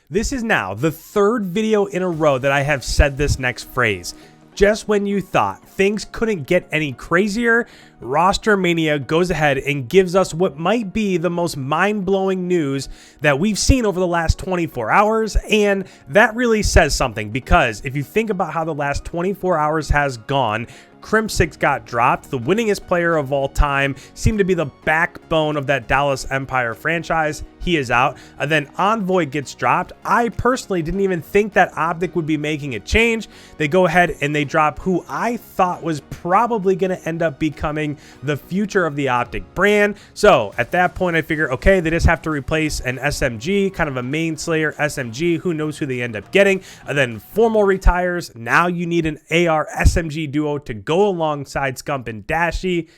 This is now the third video in a row that I have said this next phrase. Just when you thought things couldn't get any crazier, Roster Mania goes ahead and gives us what might be the most mind-blowing news that we've seen over the last 24 hours, and that really says something because if you think about how the last 24 hours has gone, Crim6 got dropped, the winningest player of all time, seemed to be the backbone of that Dallas Empire franchise. He is out. And then Envoy gets dropped. I personally didn't even think that OpTic would be making a change. They go ahead and they drop who I thought was probably going to end up becoming the future of the OpTic brand. So at that point, I figure, okay, they just have to replace an SMG, kind of a main slayer SMG. Who knows who they end up getting? And then Formal retires. Now you need an AR SMG duo to go alongside SCUMP and Dashy.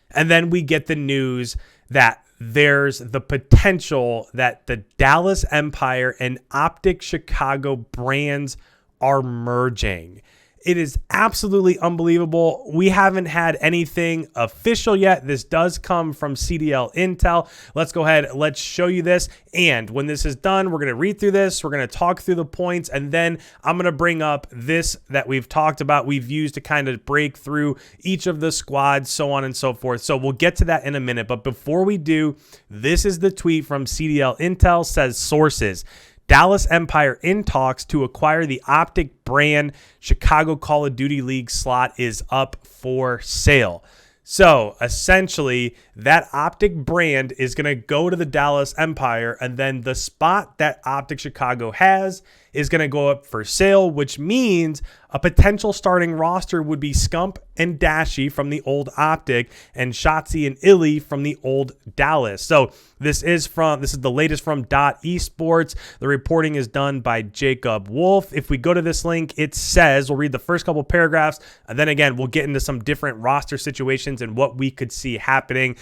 And then we get the news that there's the potential that the Dallas Empire and OpTic Chicago brands are merging. It is absolutely unbelievable. We haven't had anything official yet. This does come from CDL Intel. Let's go ahead. Let's show you this. And when this is done, we're going to read through this. We're going to talk through the points. And then I'm going to bring up this that we've talked about. We've used to kind of break through each of the squads, so on and so forth. So we'll get to that in a minute. But before we do, this is the tweet from CDL Intel. Says sources. Dallas Empire in talks to acquire the OpTic brand. Chicago Call of Duty League slot is up for sale. So essentially, that OpTic brand is going to go to the Dallas Empire, and then the spot that OpTic Chicago has is going to go up for sale, which means a potential starting roster would be SCUMP and Dashy from the old OpTic and SHOTZZY and Illy from the old Dallas. So this is the latest from .esports. The reporting is done by Jacob Wolf. If we go to this link, it says, we'll read the first couple paragraphs, and then again, we'll get into some different roster situations and what we could see happening.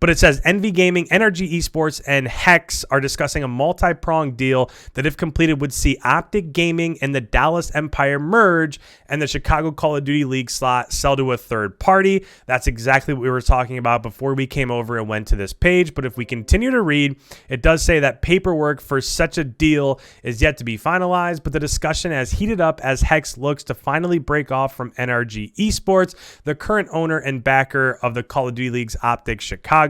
But it says NV Gaming, NRG Esports, and Hex are discussing a multi-pronged deal that, if completed, would see OpTic Gaming and the Dallas Empire merge and the Chicago Call of Duty League slot sell to a third party. That's exactly what we were talking about before we came over and went to this page. But if we continue to read, it does say that paperwork for such a deal is yet to be finalized, but the discussion has heated up as Hex looks to finally break off from NRG Esports, the current owner and backer of the Call of Duty League's OpTic Chicago.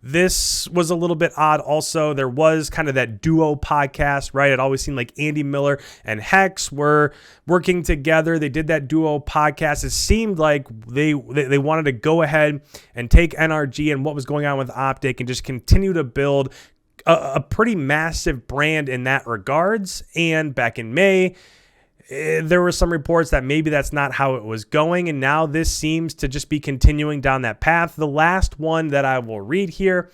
This was a little bit odd. Also, there was kind of that duo podcast, right? It always seemed like Andy Miller and Hex were working together. They did that duo podcast. It seemed like they wanted to go ahead and take NRG and what was going on with OpTic and just continue to build a pretty massive brand in that regards. And back in May, there were some reports that maybe that's not how it was going, and now this seems to just be continuing down that path. The last one that I will read here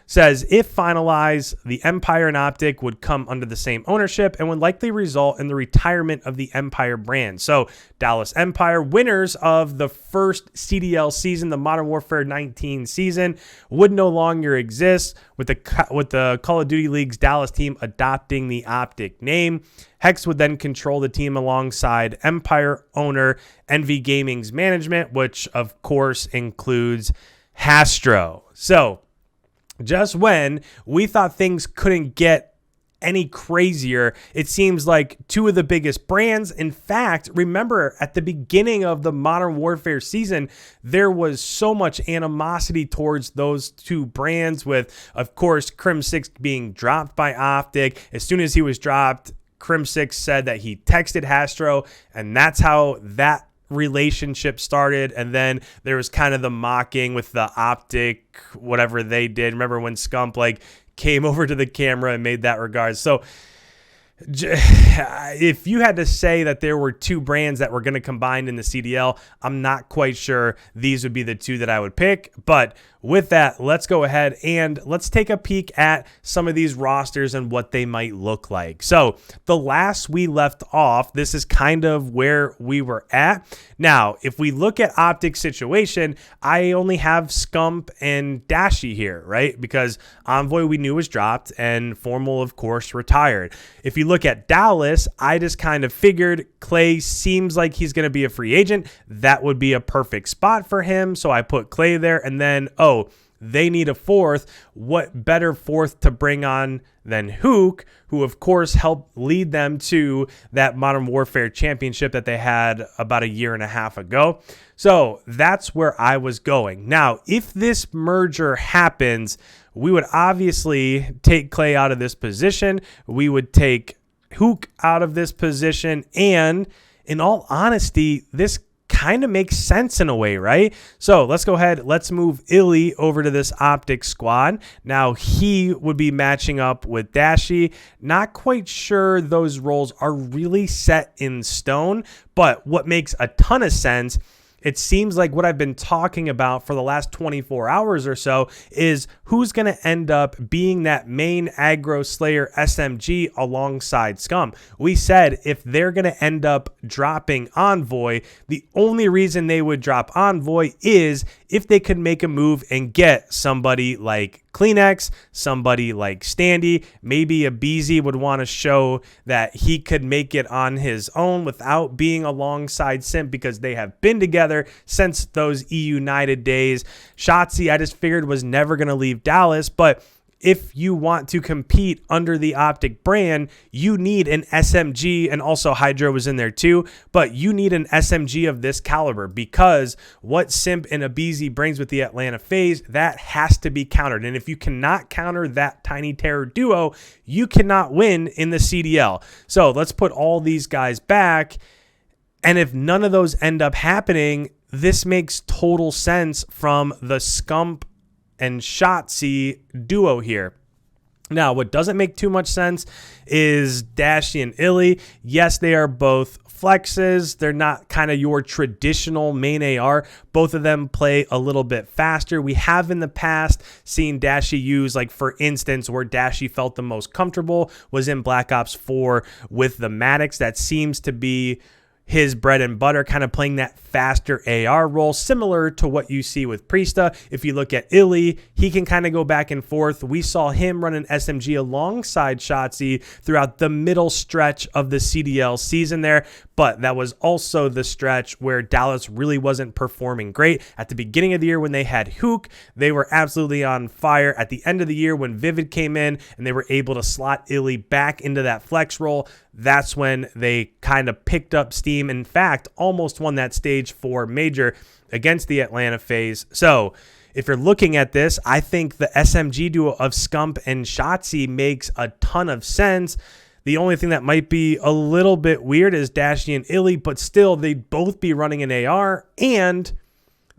says, if finalized, the Empire and OpTic would come under the same ownership and would likely result in the retirement of the Empire brand. So Dallas Empire, winners of the first CDL season, the Modern Warfare 19 season, would no longer exist, with the Call of Duty League's Dallas team adopting the OpTic name. Hex would then control the team alongside Empire owner NV Gaming's management, which of course includes Hastro. So just when we thought things couldn't get any crazier, it seems like two of the biggest brands. In fact, remember at the beginning of the Modern Warfare season, there was so much animosity towards those two brands, with, of course, Crim6 being dropped by OpTic. As soon as he was dropped, Crim6 said that he texted Hastro, and that's how that relationship started. And then there was kind of the mocking with the OpTic, whatever they did. Remember when SCUMP came over to the camera and made that regard? So if you had to say that there were two brands that were going to combine in the CDL, I'm not quite sure these would be the two that I would pick. But with that, let's go ahead and let's take a peek at some of these rosters and what they might look like. So the last we left off, this is kind of where we were at. Now, if we look at OpTic's situation, I only have SCUMP and Dashy here, right? Because Envoy we knew was dropped and Formal, of course, retired. If you look at Dallas, I just kind of figured Clay seems like he's going to be a free agent. That would be a perfect spot for him. So I put Clay there. And then, They need a fourth. What better fourth to bring on than HOOOOK, who of course helped lead them to that Modern Warfare championship that they had about a year and a half ago. So that's where I was going. Now, if this merger happens, we would obviously take Clay out of this position. We would take HOOOOK out of this position. And in all honesty, this kind of makes sense in a way, right? So let's go ahead. Let's move Illy over to this OpTic squad. Now he would be matching up with Dashy. Not quite sure those roles are really set in stone, but what makes a ton of sense, it seems like what I've been talking about for the last 24 hours or so is who's going to end up being that main aggro slayer SMG alongside SCUMP. We said if they're going to end up dropping Envoy, the only reason they would drop Envoy is if they could make a move and get somebody like Kleenex, somebody like Standy, maybe a BZ would want to show that he could make it on his own without being alongside Simp because they have been together since those E-United days. SHOTZZY, I just figured was never going to leave Dallas, but if you want to compete under the OpTic brand, you need an SMG, and also Hydra was in there too, but you need an SMG of this caliber because what Simp and a BZ brings with the Atlanta FaZe, that has to be countered. And if you cannot counter that Tiny Terror duo, you cannot win in the CDL. So let's put all these guys back. And if none of those end up happening, this makes total sense from the SCUMP and SHOTZZY duo here. Now, what doesn't make too much sense is Dashy and Illy. Yes, they are both flexes. They're not kind of your traditional main AR. Both of them play a little bit faster. We have in the past seen Dashy use, like for instance, where Dashy felt the most comfortable was in Black Ops 4 with the Maddox. That seems to be his bread and butter, kind of playing that faster AR role, similar to what you see with Priesta. If you look at Illy, he can kind of go back and forth. We saw him run an SMG alongside SHOTZZY throughout the middle stretch of the CDL season there, but that was also the stretch where Dallas really wasn't performing great. At the beginning of the year when they had HOOOOK, they were absolutely on fire. At the end of the year when Vivid came in and they were able to slot Illy back into that flex role, that's when they kind of picked up steam. In fact, almost won that stage 4 major against the Atlanta FaZe. So if you're looking at this, I think the SMG duo of SCUMP and SHOTZZY makes a ton of sense. The only thing that might be a little bit weird is Dashy and Illy, but still they'd both be running an AR and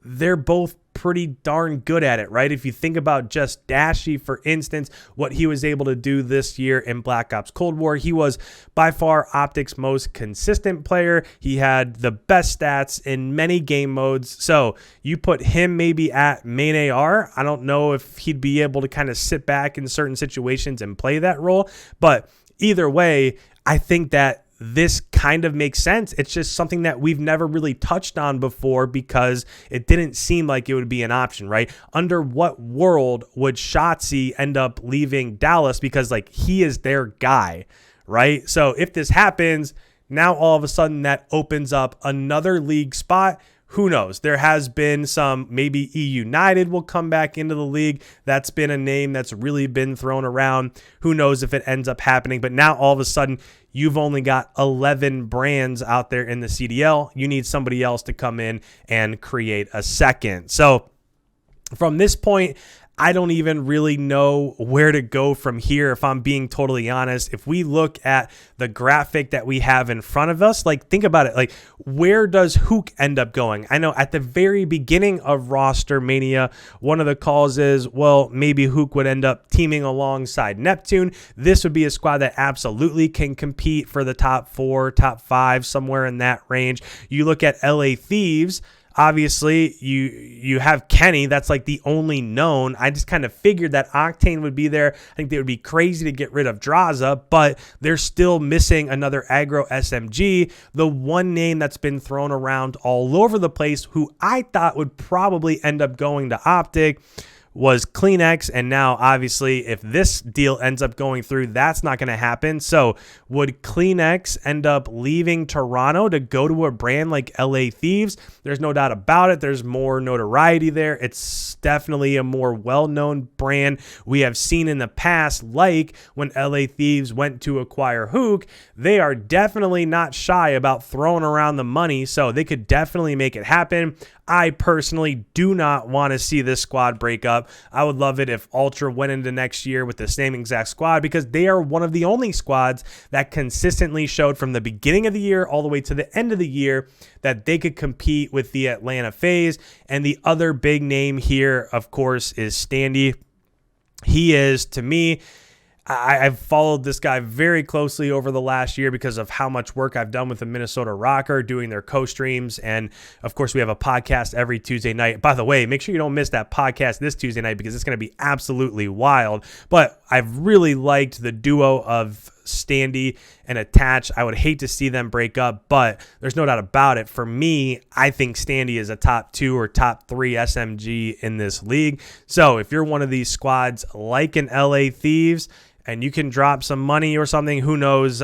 they're both pretty darn good at it, right? If you think about just Dashy, for instance, what he was able to do this year in Black Ops Cold War, he was by far OpTic's most consistent player. He had the best stats in many game modes. So you put him maybe at main AR. I don't know if he'd be able to kind of sit back in certain situations and play that role, but either way, I think that this kind of makes sense. It's just something that we've never really touched on before because it didn't seem like it would be an option, right? Under what world would SHOTZZY end up leaving Dallas because like he is their guy, right? So if this happens, now all of a sudden that opens up another league spot. Who knows? There has been some, maybe E-United will come back into the league. That's been a name that's really been thrown around. Who knows if it ends up happening? But now all of a sudden, you've only got 11 brands out there in the CDL. You need somebody else to come in and create a second. So from this point, I don't even really know where to go from here, if I'm being totally honest. If we look at the graphic that we have in front of us, like think about it, like where does HOOOOK end up going? I know at the very beginning of roster Mania, one of the calls is, well, maybe HOOOOK would end up teaming alongside Neptune. This would be a squad that absolutely can compete for the top 4, top 5, somewhere in that range. You look at LA Thieves. Obviously, you have Kenny. That's like the only known. I just kind of figured that Octane would be there. I think they would be crazy to get rid of Draza, but they're still missing another aggro SMG. The one name that's been thrown around all over the place, who I thought would probably end up going to OpTic, was Kleenex, and now obviously if this deal ends up going through, that's not going to happen. So would Kleenex end up leaving Toronto to go to a brand like LA Thieves? There's no doubt about it. There's more notoriety there. It's definitely a more well-known brand. We have seen in the past, like when LA Thieves went to acquire SHOOOOK, they are definitely not shy about throwing around the money, so they could definitely make it happen. I personally do not want to see this squad break up. I would love it if Ultra went into next year with the same exact squad, because they are one of the only squads that consistently showed from the beginning of the year all the way to the end of the year that they could compete with the Atlanta FaZe. And the other big name here, of course, is Standy. He is, to me, I've followed this guy very closely over the last year because of how much work I've done with the Minnesota Rocker doing their co-streams. And of course, we have a podcast every Tuesday night. By the way, make sure you don't miss that podcast this Tuesday night because it's going to be absolutely wild. But I've really liked the duo of Standy and Attach. I would hate to see them break up, but there's no doubt about it. For me, I think Standy is a top 2 or top 3 SMG in this league. So if you're one of these squads like an LA Thieves, and you can drop some money or something, who knows?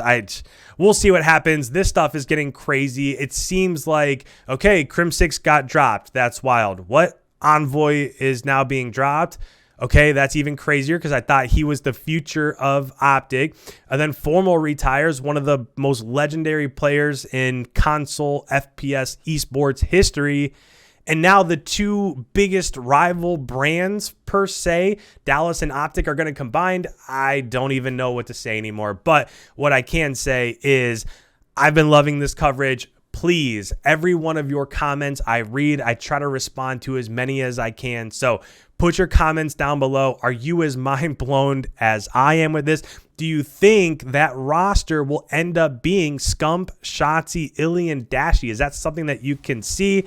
We'll see what happens. This stuff is getting crazy. It seems like, okay, Crim6 got dropped. That's wild. What? Envoy is now being dropped. Okay, that's even crazier because I thought he was the future of OpTic. And then Formal retires, one of the most legendary players in console FPS esports history. And now the two biggest rival brands per se, Dallas and OpTic, are going to combine. I don't even know what to say anymore. But what I can say is I've been loving this coverage. Please, every one of your comments I read. I try to respond to as many as I can. So put your comments down below. Are you as mind blown as I am with this? Do you think that roster will end up being SCUMP, SHOTZZY, Illy, and Dashy? Is that something that you can see?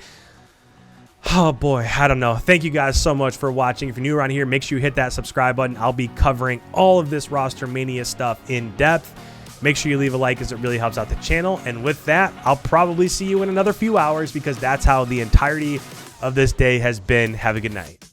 Oh boy, I don't know. Thank you guys so much for watching. If you're new around here, make sure you hit that subscribe button. I'll be covering all of this roster mania stuff in depth. Make sure you leave a like as it really helps out the channel. And with that, I'll probably see you in another few hours because that's how the entirety of this day has been. Have a good night.